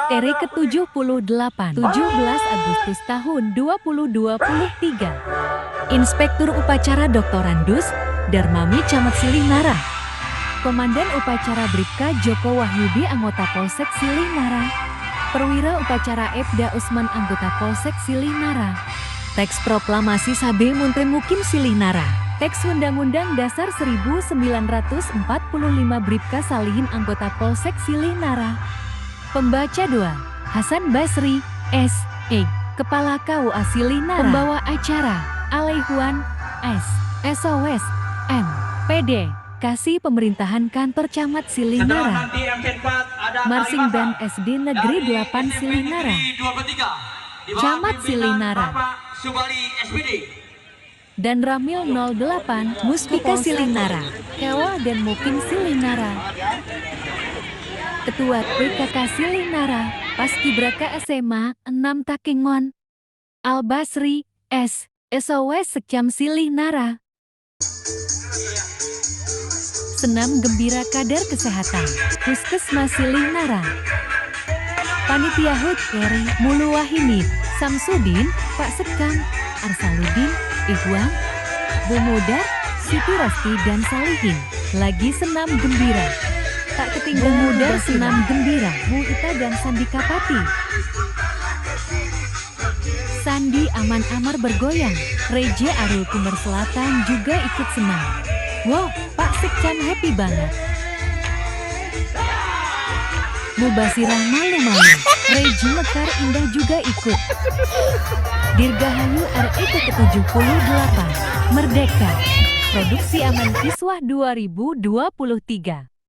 RI ke-78, 17 Agustus tahun 2023. Inspektur Upacara Doktorandus, Darmami Camat Silih Nara. Komandan Upacara Bribka Joko Wahyudi anggota Polsek Silih Nara. Perwira Upacara Ebda Usman anggota Polsek Silih Nara. Teks Proklamasi Sabe Munte Mukim Silih Nara. Teks Undang-Undang Dasar 1945 Bribka Salihin anggota Polsek Silih Nara. Pembaca doa, Hasan Basri, S.E. Kepala KUA Silih Nara. Pembawa acara, Alaihuan, S. SOS, M. PD. Kasih Pemerintahan Kantor Camat Silih Nara. Marching Band SD Negeri 8 Silih Nara. Camat Silih Nara. Dan Ramil 08 Muspika Silih Nara. Kewa dan Mukim Silih Nara. Ketua PKK Silih Nara, Paskibraka SMA 6 Takingon. Al Basri, S. SOS Sekcam Silih Nara. Senam Gembira Kader Kesehatan, Puskesmas Silih Nara. Panitia HUT RI, Mulu Wahimid, Samsudin, Pak Sekam, Arsaludin, Ikhwan, Bu Mudar, Siti Rasti dan Salihin. Lagi senam gembira. Tak ketinggalan Mudar senam gembira, Bu Ita dan Sandi Kapati. Sandi Aman Amar bergoyang, Reja Arul Timur Selatan juga ikut senam. Wow, Pak Sekcam happy banget. Mubasirah malu-malu, Reji Mekar Indah juga ikut. Dirgahayu RI ke-78, Merdeka. Produksi Aman Kiswah 2023.